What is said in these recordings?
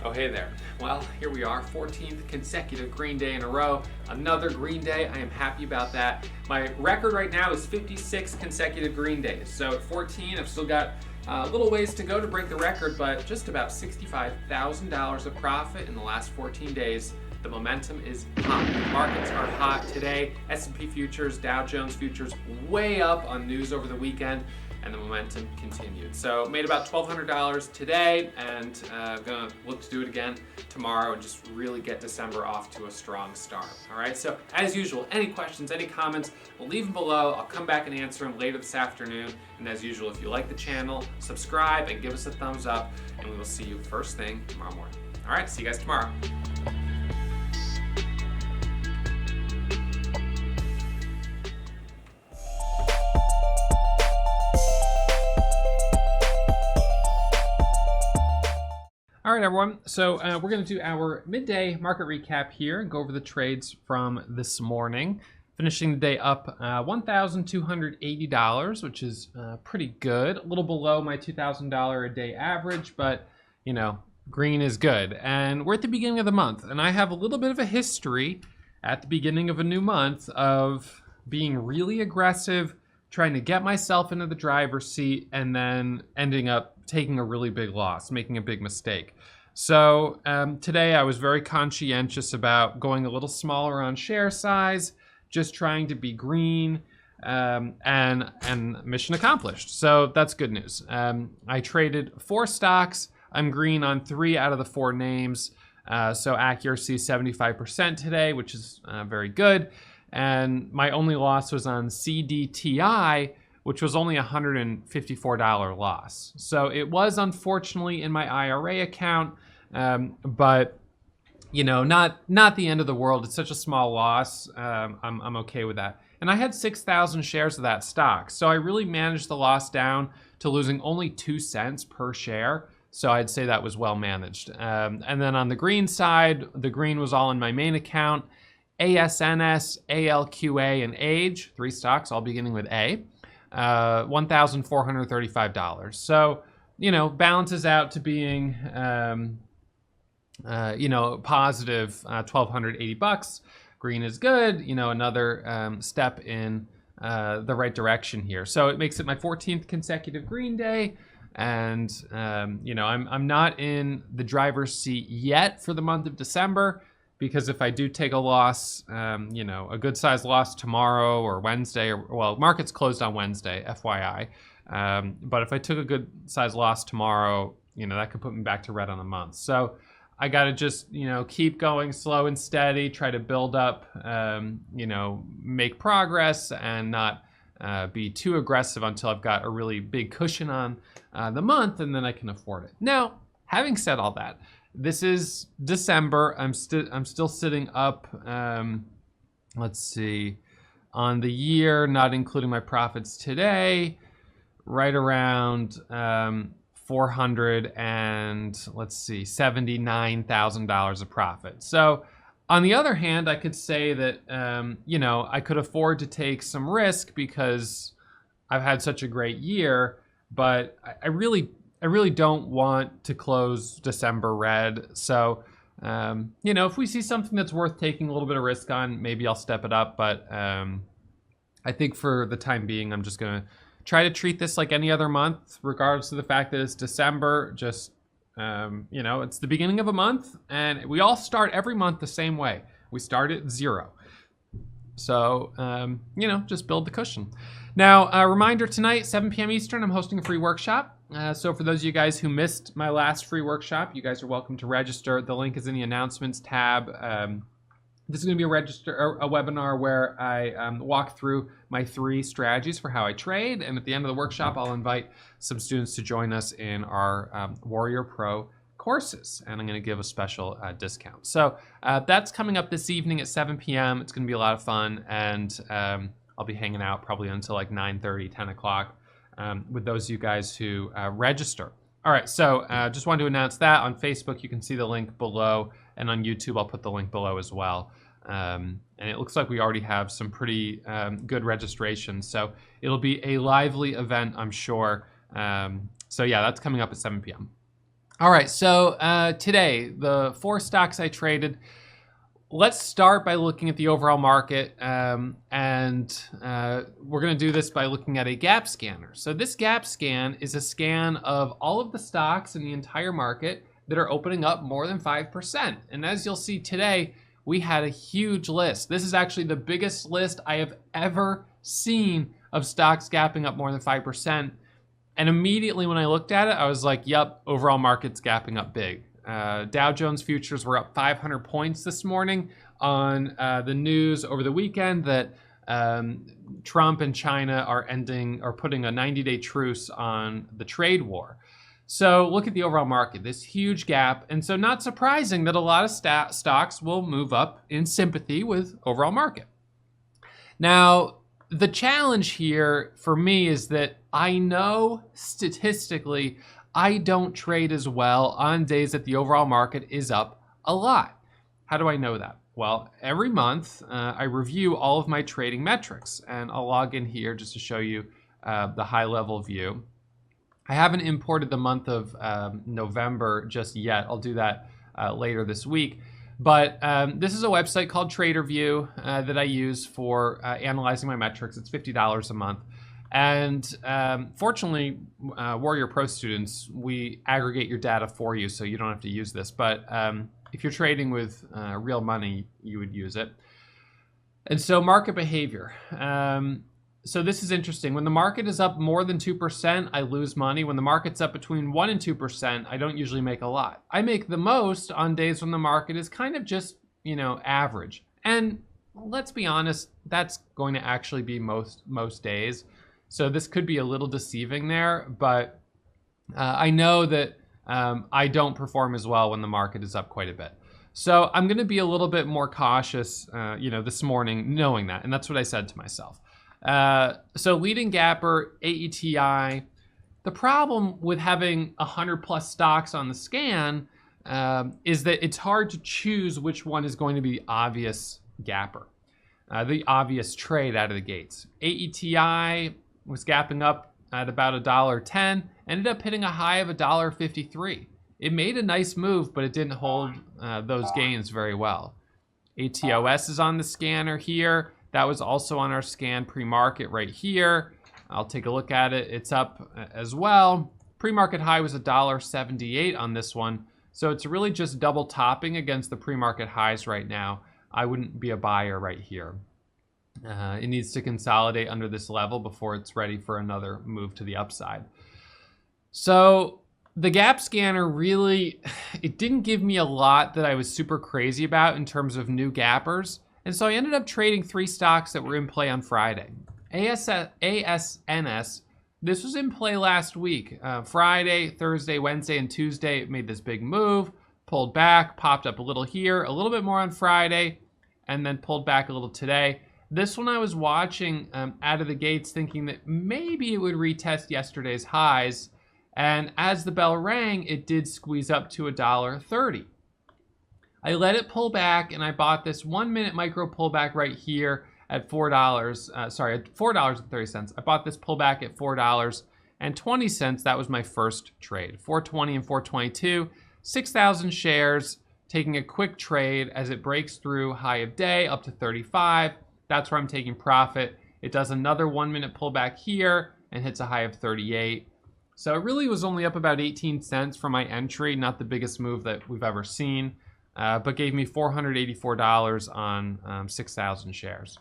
Oh, hey there. Well, here we are, 14th consecutive green day in a row. Another green day. I am happy about that. My record right now is 56 consecutive green days. So at 14, I've still got a little ways to go to break the record, but just about $65,000 of profit in the last 14 days. The momentum is hot. The markets are hot today. S&P futures, Dow Jones futures way up on news over the weekend, and the momentum continued. So made about $1,200 today, and I'm gonna look to do it again tomorrow and just really get December off to a strong start. All right, so as usual, any questions, any comments, we'll leave them below. I'll come back and answer them later this afternoon. And as usual, if you like the channel, subscribe and give us a thumbs up, and we will see you first thing tomorrow morning. All right, see you guys tomorrow. All right, everyone. So we're going to do our midday market recap here and go over the trades from this morning. Finishing the day up $1,280, which is pretty good. A little below my $2,000 a day average, but you know, green is good. And we're at the beginning of the month, and I have a little bit of a history at the beginning of a new month of being really aggressive, trying to get myself into the driver's seat, and then ending up taking a really big loss, making a big mistake. So today I was very conscientious about going a little smaller on share size, just trying to be green, and mission accomplished. So that's good news. I traded 4 stocks. I'm green on 3 out of the 4 names. So accuracy 75% today, which is very good. And my only loss was on CDTI, which was only a $154 loss. So it was unfortunately in my IRA account, but you know, not the end of the world. It's such a small loss. I'm okay with that. And I had 6,000 shares of that stock. So I really managed the loss down to losing only 2 cents per share. So I'd say that was well managed. And then on the green side, the green was all in my main account. ASNS, ALQA, and AGE, 3 stocks, all beginning with A. $1,435. So, you know, balances out to being, you know, positive $1,280. Green is good. You know, another step in the right direction here. So it makes it my 14th consecutive green day. And, you know, I'm not in the driver's seat yet for the month of December, because if I do take a loss, you know, a good sized loss tomorrow or Wednesday, or well, market's closed on Wednesday, FYI. But if I took a good sized loss tomorrow, you know, that could put me back to red on the month. So I got to just, you know, keep going slow and steady, try to build up, you know, make progress and not be too aggressive until I've got a really big cushion on the month, and then I can afford it. Now, having said all that, this is December. I'm still sitting up, let's see, on the year, not including my profits today, right around 400 and let's see, $79,000 of profit. So on the other hand, I could say that, you know, I could afford to take some risk because I've had such a great year, but I really don't want to close December red. So, you know, if we see something that's worth taking a little bit of risk on, maybe I'll step it up. But I think for the time being, I'm just going to try to treat this like any other month, regardless of the fact that it's December. Just, you know, it's the beginning of a month, and we all start every month the same way. We start at 0. So, you know, just build the cushion. Now, a reminder tonight, 7 p.m. Eastern, I'm hosting a free workshop. So for those of you guys who missed my last free workshop, you guys are welcome to register. The link is in the announcements tab. This is going to be a webinar where I walk through my 3 strategies for how I trade. And at the end of the workshop, I'll invite some students to join us in our Warrior Pro courses. And I'm going to give a special discount. So that's coming up this evening at 7 p.m. It's going to be a lot of fun. And I'll be hanging out probably until like 9:30, 10 o'clock with those of you guys who register. All right, so just wanted to announce that. On Facebook, you can see the link below, and on YouTube, I'll put the link below as well. And it looks like we already have some pretty good registration, so it'll be a lively event, I'm sure. So yeah, that's coming up at 7 p.m. All right, so today, the 4 stocks I traded, let's start by looking at the overall market, and we're going to do this by looking at a gap scanner. So this gap scan is a scan of all of the stocks in the entire market that are opening up more than 5%. And as you'll see today, we had a huge list. This is actually the biggest list I have ever seen of stocks gapping up more than 5%. And immediately when I looked at it, I was like, yep, overall market's gapping up big. Dow Jones futures were up 500 points this morning on the news over the weekend that Trump and China are putting a 90-day truce on the trade war. So look at the overall market, this huge gap. And so not surprising that a lot of stocks will move up in sympathy with overall market. Now, the challenge here for me is that I know statistically I don't trade as well on days that the overall market is up a lot. How do I know that? Well, every month I review all of my trading metrics, and I'll log in here just to show you the high level view. I haven't imported the month of November just yet. I'll do that later this week. But this is a website called TraderView that I use for analyzing my metrics. It's $50 a month. And fortunately, Warrior Pro students, we aggregate your data for you, so you don't have to use this. But if you're trading with real money, you would use it. And so market behavior. So this is interesting. When the market is up more than 2%, I lose money. When the market's up between 1% and 2%, I don't usually make a lot. I make the most on days when the market is kind of just, average. And let's be honest, that's going to actually be most days. So this could be a little deceiving there, but I know that I don't perform as well when the market is up quite a bit. So I'm going to be a little bit more cautious, this morning, knowing that. And that's what I said to myself. So leading gapper, AETI. The problem with having 100 plus stocks on the scan is that it's hard to choose which one is going to be the obvious gapper, the obvious trade out of the gates. AETI was gapping up at about $1.10, ended up hitting a high of $1.53. It made a nice move, but it didn't hold those gains very well. ATOS is on the scanner here. That was also on our scan pre-market right here. I'll take a look at it. It's up as well. Pre-market high was $1.78 on this one. So it's really just double topping against the pre-market highs right now. I wouldn't be a buyer right here. It needs to consolidate under this level before it's ready for another move to the upside. So the gap scanner really, it didn't give me a lot that I was super crazy about in terms of new gappers. And so I ended up trading 3 stocks that were in play on Friday. ASNS, this was in play last week. Friday, Thursday, Wednesday, and Tuesday, it made this big move, pulled back, popped up a little here, a little bit more on Friday, and then pulled back a little today. This one I was watching out of the gates thinking that maybe it would retest yesterday's highs. And as the bell rang, it did squeeze up to $1.30. I let it pull back, and I bought this 1-minute micro pullback right here at $4.30. I bought this pullback at $4.20. That was my first trade. 420 and 422, 6,000 shares, taking a quick trade as it breaks through high of day up to 35. That's where I'm taking profit. It does another 1-minute pullback here and hits a high of 38. So it really was only up about 18 cents from my entry, not the biggest move that we've ever seen. But gave me $484 on 6,000 shares.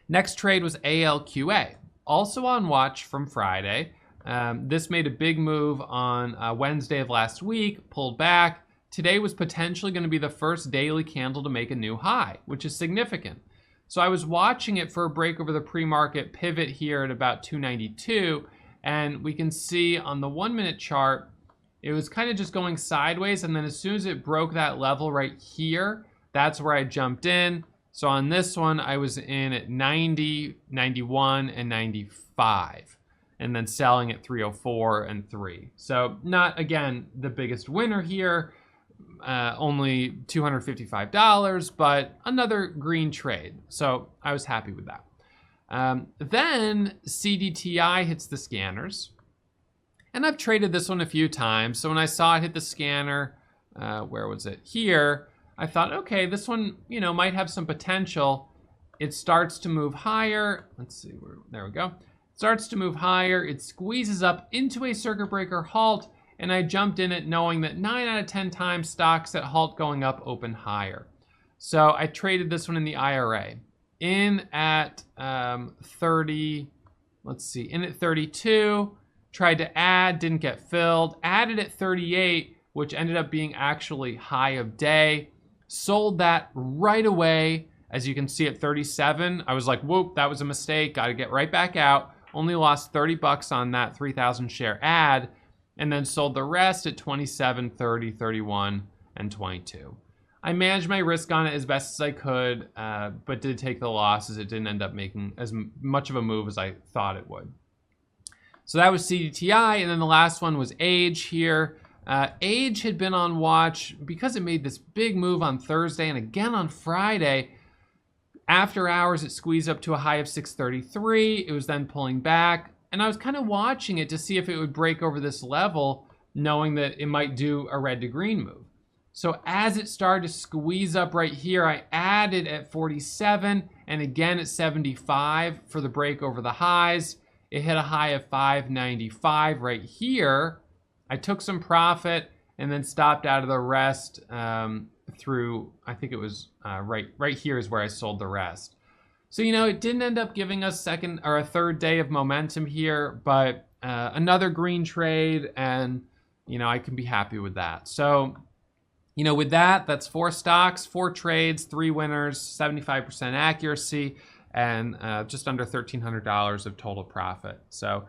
Next trade was ALQA, also on watch from Friday. This made a big move on Wednesday of last week, pulled back. Today was potentially going to be the first daily candle to make a new high, which is significant. So I was watching it for a break over the pre-market pivot here at about 292, and we can see on the 1-minute chart, it was kind of just going sideways, and then as soon as it broke that level right here, that's where I jumped in. So on this one, I was in at 90, 91, and 95, and then selling at 304 and 3. So not, again, the biggest winner here, only $255, but another green trade. So I was happy with that. Then CDTI hits the scanners. And I've traded this one a few times. So when I saw it hit the scanner, where was it? Here, I thought, okay, this one, might have some potential. It starts to move higher. Let's see, there we go. Starts to move higher. It squeezes up into a circuit breaker halt, and I jumped in it knowing that 9 out of 10 times stocks that halt going up open higher. So I traded this one in the IRA. In at 30, let's see, in at 32, tried to add, didn't get filled, added at 38, which ended up being actually high of day. Sold that right away. As you can see at 37, I was like, whoop, that was a mistake. Got to get right back out. Only lost 30 bucks on that 3,000 share ad, and then sold the rest at 27, 30, 31, and 22. I managed my risk on it as best as I could, but did take the losses. It didn't end up making as much of a move as I thought it would. So that was CDTI, and then the last one was Age here. Age had been on watch because it made this big move on Thursday and again on Friday. After hours, it squeezed up to a high of 633. It was then pulling back, and I was kind of watching it to see if it would break over this level, knowing that it might do a red to green move. So as it started to squeeze up right here, I added at 47 and again at 75 for the break over the highs. It hit a high of 595 right here. I took some profit and then stopped out of the rest through, I think it was right here is where I sold the rest. So, it didn't end up giving us a third day of momentum here, but another green trade, and, I can be happy with that. So, with that, that's 4 stocks, 4 trades, 3 winners, 75% accuracy, and just under $1,300 of total profit. So,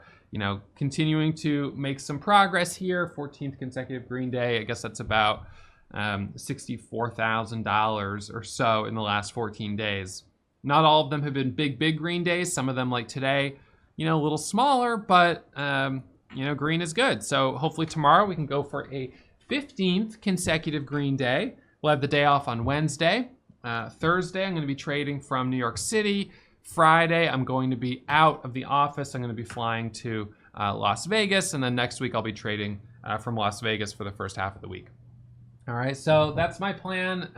continuing to make some progress here, 14th consecutive green day. I guess that's about $64,000 or so in the last 14 days. Not all of them have been big green days. Some of them, like today, a little smaller, but, green is good. So hopefully tomorrow we can go for a 15th consecutive green day. We'll have the day off on Wednesday. Thursday, I'm going to be trading from New York City. Friday, I'm going to be out of the office. I'm going to be flying to Las Vegas. And then next week, I'll be trading from Las Vegas for the first half of the week. All right, so that's my plan.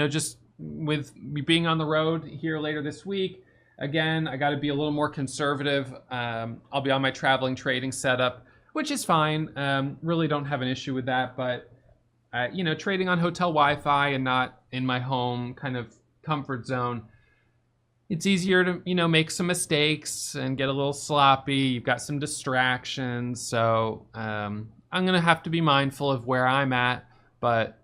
Just with me being on the road here later this week, again, I got to be a little more conservative. I'll be on my traveling trading setup, which is fine. Really don't have an issue with that. But, trading on hotel Wi-Fi and not in my home kind of comfort zone, it's easier to, make some mistakes and get a little sloppy. You've got some distractions. So I'm going to have to be mindful of where I'm at. But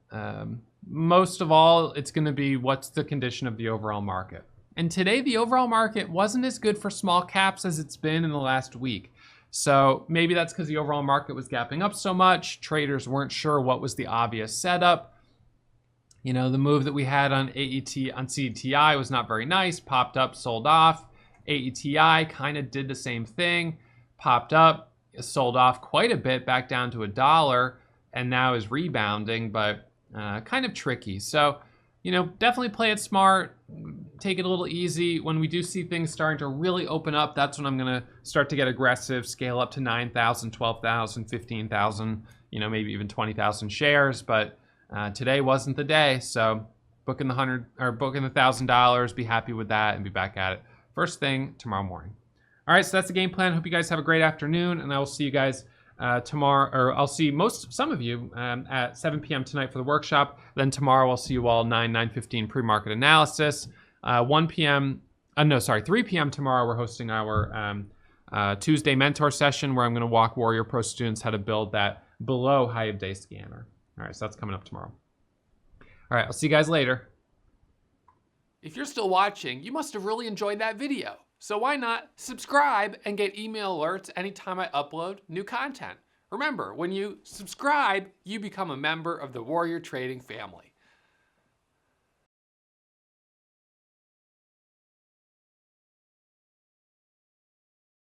most of all, it's going to be what's the condition of the overall market. And today, the overall market wasn't as good for small caps as it's been in the last week. So maybe that's because the overall market was gapping up so much. Traders weren't sure what was the obvious setup. The move that we had on CDTI was not very nice. Popped up, sold off. AETI kind of did the same thing. Popped up, sold off quite a bit, back down to $1, and now is rebounding, but kind of tricky. So, definitely play it smart. Take it a little easy. When we do see things starting to really open up, that's when I'm going to start to get aggressive, scale up to 9,000, 12,000, 15,000, maybe even 20,000 shares. But today wasn't the day. So booking the $1,000, be happy with that and be back at it first thing tomorrow morning. All right, so that's the game plan. Hope you guys have a great afternoon, and I will see you guys tomorrow, or I'll see some of you at 7 p.m. tonight for the workshop. Then tomorrow I'll see you all 9:15 pre-market analysis. 3 p.m. tomorrow we're hosting our Tuesday mentor session where I'm going to walk Warrior Pro students how to build that below high of day scanner. All right, so that's coming up tomorrow. All right, I'll see you guys later. If you're still watching, you must have really enjoyed that video. So why not subscribe and get email alerts anytime I upload new content? Remember, when you subscribe, you become a member of the Warrior Trading family.